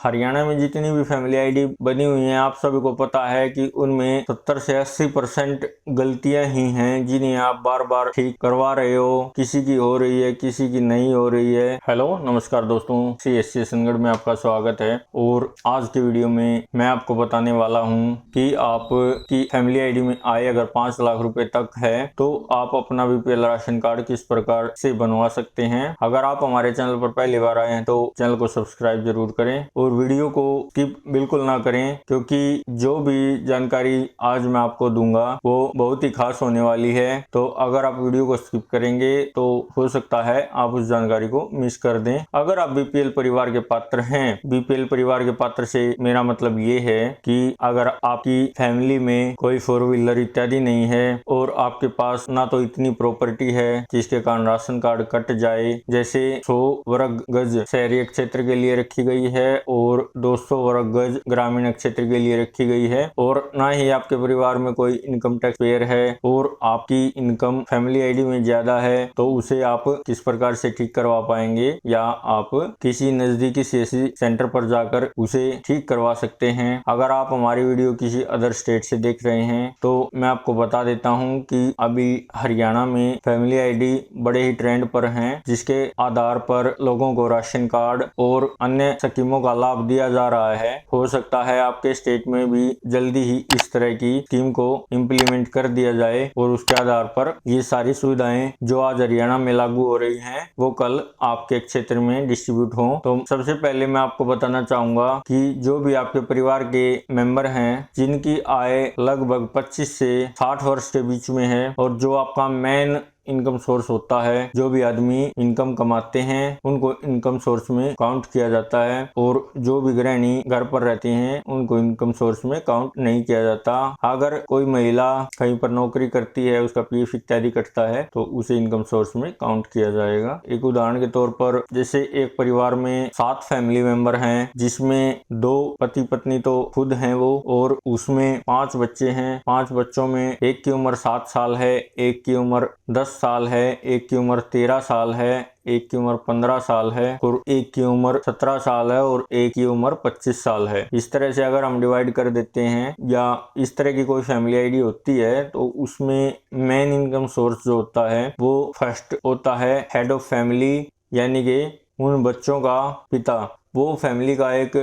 हरियाणा में जितनी भी फैमिली आईडी बनी हुई हैं, आप सभी को पता है कि उनमें 70 से 80% गलतियां ही हैं जिन्हें आप बार बार ठीक करवा रहे हो। किसी की हो रही है, किसी की नहीं हो रही है। हेलो नमस्कार दोस्तों, CSC संगढ़ में आपका स्वागत है। और आज की वीडियो में मैं आपको बताने वाला हूं कि आपकी फैमिली आईडी में आय अगर 5 लाख रुपए तक है तो आप अपना BPL राशन कार्ड किस प्रकार से बनवा सकते हैं। अगर आप हमारे चैनल पर पहली बार आए हैं तो चैनल को सब्सक्राइब जरूर करें और वीडियो को स्किप बिल्कुल ना करें, क्योंकि जो भी जानकारी आज मैं आपको दूंगा वो बहुत ही खास होने वाली है। तो अगर आप वीडियो को स्किप करेंगे तो हो सकता है आप उस जानकारी को मिस कर दें। अगर आप BPL परिवार के पात्र हैं, BPL परिवार के पात्र से मेरा मतलब ये है कि अगर आपकी फैमिली में कोई 4 व्हीलर इत्यादि नहीं है और आपके पास ना तो इतनी प्रॉपर्टी है जिसके कारण राशन कार्ड कट जाए, जैसे 100 वर्ग गज शहरी क्षेत्र के लिए रखी गई है और 200 वर्ग गज ग्रामीण क्षेत्र के लिए रखी गई है, और ना ही आपके परिवार में कोई इनकम टैक्स पेयर है और आपकी इनकम फैमिली आईडी में ज्यादा है, तो उसे आप किस प्रकार से ठीक करवा पाएंगे, या आप किसी नजदीकी CSC सेंटर पर जाकर उसे ठीक करवा सकते हैं। अगर आप हमारी वीडियो किसी अदर स्टेट से देख रहे हैं तो मैं आपको बता देता हूं कि अभी हरियाणा में फैमिली आईडी बड़े ही ट्रेंड पर हैं, जिसके आधार पर लोगों को राशन कार्ड और अन्य स्कीमों का लाभ दिया जा रहा है। हो सकता है आपके स्टेट में भी जल्दी ही इस तरह की स्कीम को इम्प्लीमेंट कर दिया जाए और उसके आधार पर ये सारी सुविधाएं जो आज हरियाणा में लागू हो रही हैं वो कल आपके क्षेत्र में डिस्ट्रीब्यूट हो। तो सबसे पहले मैं आपको बताना चाहूंगा कि जो भी आपके परिवार के मेंबर हैं जिनकी आय लगभग 25 से 60 वर्ष के बीच में है और जो आपका मेन इनकम सोर्स होता है, जो भी आदमी इनकम कमाते हैं उनको इनकम सोर्स में काउंट किया जाता है, और जो भी गृहिणी घर पर रहती हैं उनको इनकम सोर्स में काउंट नहीं किया जाता। अगर कोई महिला कहीं पर नौकरी करती है, उसका PF इत्यादि कटता है तो उसे इनकम सोर्स में काउंट किया जाएगा। एक उदाहरण के तौर पर, जैसे एक परिवार में 7 फैमिली मेंबर हैं जिसमें 2 पति पत्नी तो खुद हैं वो, और उसमें 5 बच्चे हैं। 5 बच्चों में एक की उम्र 7 साल है, एक की उम्र 10 साल है, एक की उम्र 13 साल है, एक की उम्र 15 साल है और एक की उम्र 17 साल है और एक की उम्र 25 साल है। इस तरह से अगर हम डिवाइड कर देते हैं या इस तरह की कोई फैमिली आईडी होती है तो उसमें मेन इनकम सोर्स जो होता है वो फर्स्ट होता है हेड ऑफ फैमिली, यानी कि उन बच्चों का पिता। वो फैमिली का एक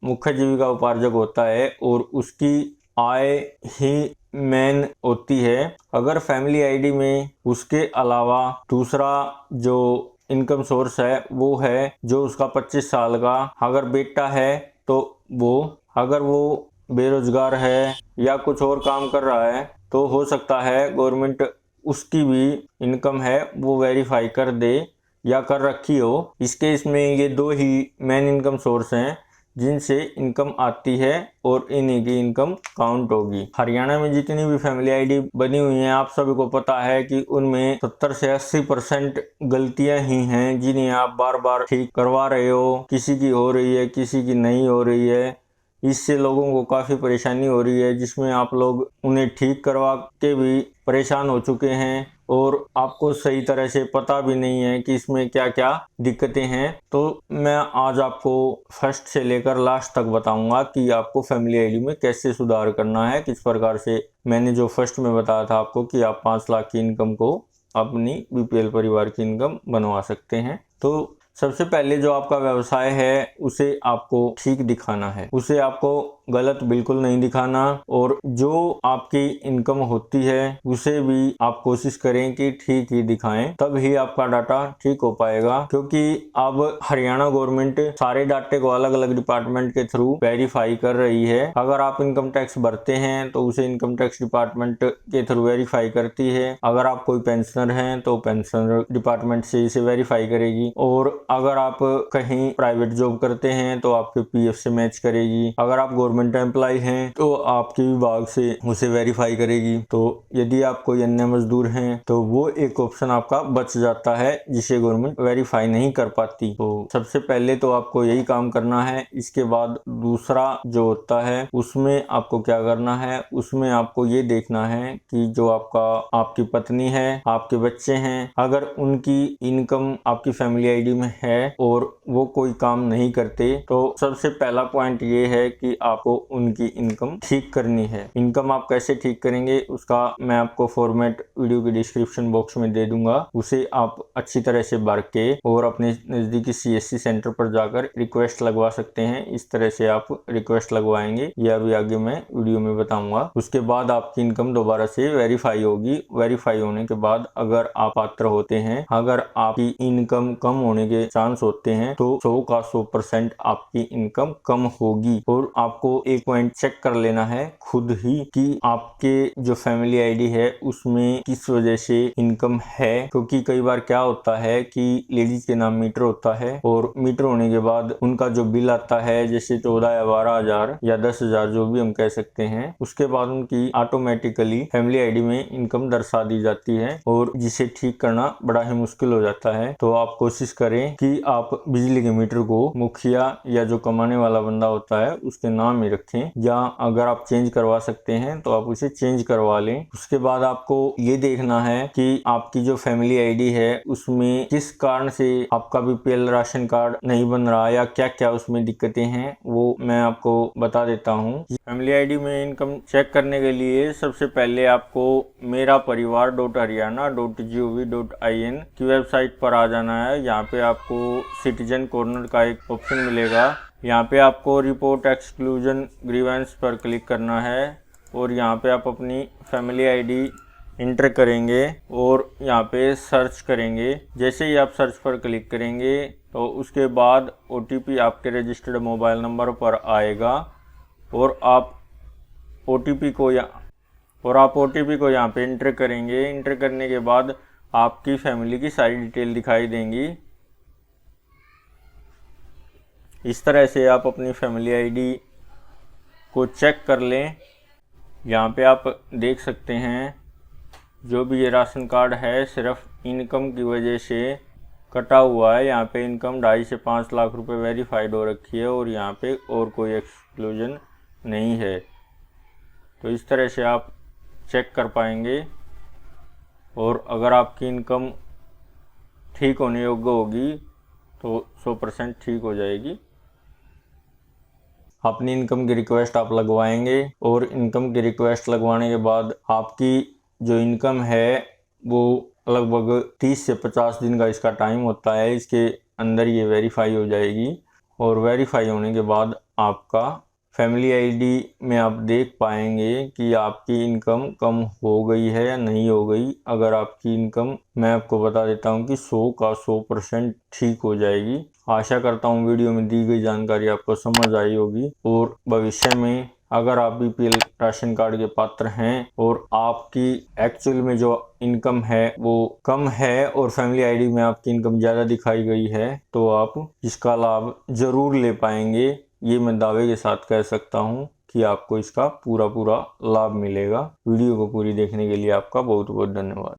मुख्य जीविका उपार्जक होता है और उसकी आय ही मेन होती है। अगर फैमिली आईडी में उसके अलावा दूसरा जो इनकम सोर्स है वो है जो उसका 25 साल का, अगर बेटा है तो वो, अगर वो बेरोजगार है या कुछ और काम कर रहा है तो हो सकता है गवर्नमेंट उसकी भी इनकम है वो वेरीफाई कर दे या कर रखी हो। इस केस में ये 2 ही मेन इनकम सोर्स हैं जिनसे इनकम आती है और इन्हीं की इनकम काउंट होगी। हरियाणा में जितनी भी फैमिली आईडी बनी हुई हैं, आप सभी को पता है कि उनमें 70 से 80% गलतियां ही हैं जिन्हें आप बार बार ठीक करवा रहे हो। किसी की हो रही है, किसी की नहीं हो रही है। इससे लोगों को काफ़ी परेशानी हो रही है, जिसमें आप लोग उन्हें ठीक करवा के भी परेशान हो चुके हैं और आपको सही तरह से पता भी नहीं है कि इसमें क्या क्या दिक्कतें हैं। तो मैं आज आपको फर्स्ट से लेकर लास्ट तक बताऊंगा कि आपको फैमिली आईडी में कैसे सुधार करना है, किस प्रकार से। मैंने जो फर्स्ट में बताया था आपको कि आप 5 लाख की इनकम को अपनी BPL परिवार की इनकम बनवा सकते हैं। तो सबसे पहले जो आपका व्यवसाय है उसे आपको ठीक दिखाना है, उसे आपको गलत बिल्कुल नहीं दिखाना, और जो आपकी इनकम होती है उसे भी आप कोशिश करें कि ठीक ही दिखाएं, तब ही आपका डाटा ठीक हो पाएगा। क्योंकि अब हरियाणा गवर्नमेंट सारे डाटे को अलग अलग डिपार्टमेंट के थ्रू वेरीफाई कर रही है। अगर आप इनकम टैक्स भरते हैं तो उसे इनकम टैक्स डिपार्टमेंट के थ्रू वेरीफाई करती है। अगर आप कोई पेंशनर हैं तो पेंशनर डिपार्टमेंट से इसे वेरीफाई करेगी, और अगर आप कहीं प्राइवेट जॉब करते हैं तो आपके PF से मैच करेगी। अगर आप गवर्नमेंट एम्प्लॉय हैं तो आपके विभाग से उसे वेरीफाई करेगी। तो यदि आप कोई अन्य मजदूर हैं तो वो एक ऑप्शन आपका बच जाता है जिसे गवर्नमेंट वेरीफाई नहीं कर पाती। तो सबसे पहले तो आपको यही काम करना है। इसके बाद दूसरा जो होता है उसमें आपको क्या करना है, उसमें आपको ये देखना है कि जो आपकी पत्नी है, आपके बच्चे हैं, अगर उनकी इनकम आपकी फैमिली आईडी में है और वो कोई काम नहीं करते तो सबसे पहला पॉइंट ये है कि आपको उनकी इनकम ठीक करनी है। इनकम आप कैसे ठीक करेंगे उसका मैं आपको फॉर्मेट वीडियो के डिस्क्रिप्शन बॉक्स में दे दूंगा। उसे आप अच्छी तरह से भर के और अपने नजदीकी CSC सेंटर पर जाकर रिक्वेस्ट लगवा सकते हैं। इस तरह से आप रिक्वेस्ट लगवाएंगे, यह अभी आगे मैं वीडियो में बताऊंगा। उसके बाद आपकी इनकम दोबारा से वेरीफाई होगी। वेरीफाई होने के बाद अगर आप पात्र होते हैं, अगर आपकी इनकम कम होने के चांस होते हैं तो 100 का 100% आपकी इनकम कम होगी। और आपको एक पॉइंट चेक कर लेना है खुद ही कि आपके जो फैमिली आईडी है उसमें किस वजह से इनकम है। क्योंकि कई बार क्या होता है कि लेडीज के नाम मीटर होता है और मीटर होने के बाद उनका जो बिल आता है जैसे 14 या 12,000 या 10,000 जो भी हम कह सकते हैं, उसके बाद उनकी ऑटोमेटिकली फैमिली आईडी में इनकम दर्शा दी जाती है और जिसे ठीक करना बड़ा ही मुश्किल हो जाता है। तो आप कोशिश करें कि आप बिजली के मीटर को मुखिया या जो कमाने वाला बंदा होता है उसके नाम में रखें, या अगर आप चेंज करवा सकते हैं तो आप उसे चेंज करवा लें। उसके बाद आपको ये देखना है कि आपकी जो फैमिली आईडी है उसमें किस कारण से आपका BPL राशन कार्ड नहीं बन रहा या क्या क्या उसमें दिक्कतें हैं वो मैं आपको बता देता हूँ। फैमिली आईडी में इनकम चेक करने के लिए सबसे पहले आपको मेरा परिवार.haryana.gov.in की वेबसाइट पर आ जाना है। यहाँ पे आपको सिटीजन कॉर्नर का एक ऑप्शन मिलेगा। यहाँ पे आपको रिपोर्ट एक्सक्लूजन ग्रीवेंस पर क्लिक करना है और यहाँ पे आप अपनी फैमिली आईडी इंटर करेंगे और यहाँ पे सर्च करेंगे। जैसे ही आप सर्च पर क्लिक करेंगे तो उसके बाद OTP आपके रजिस्टर्ड मोबाइल नंबर पर आएगा और आप OTP को यहाँ पे इंटर करेंगे। इंटर करने के बाद आपकी फैमिली की सारी डिटेल दिखाई देंगी। इस तरह से आप अपनी फैमिली आईडी को चेक कर लें। यहाँ पे आप देख सकते हैं जो भी ये राशन कार्ड है सिर्फ इनकम की वजह से कटा हुआ है। यहाँ पे इनकम 2.5 से 5 लाख रुपए वेरीफाइड हो रखी है और यहाँ पे और कोई एक्सक्लूजन नहीं है। तो इस तरह से आप चेक कर पाएंगे और अगर आपकी इनकम ठीक होने योग्य होगी तो 100% ठीक हो जाएगी। अपनी इनकम की रिक्वेस्ट आप लगवाएंगे और इनकम की रिक्वेस्ट लगवाने के बाद आपकी जो इनकम है वो लगभग 30 से 50 दिन का इसका टाइम होता है। इसके अंदर ये वेरीफाई हो जाएगी और वेरीफाई होने के बाद आपका फैमिली आईडी में आप देख पाएंगे कि आपकी इनकम कम हो गई है या नहीं हो गई। अगर आपकी इनकम, मैं आपको बता देता हूं कि 100 का 100% ठीक हो जाएगी। आशा करता हूं वीडियो में दी गई जानकारी आपको समझ आई होगी और भविष्य में अगर आप BPL राशन कार्ड के पात्र हैं और आपकी एक्चुअल में जो इनकम है वो कम है और फैमिली आईडी में आपकी इनकम ज़्यादा दिखाई गई है तो आप इसका लाभ जरूर ले पाएंगे। ये मैं दावे के साथ कह सकता हूँ कि आपको इसका पूरा लाभ मिलेगा। वीडियो को पूरी देखने के लिए आपका बहुत बहुत धन्यवाद।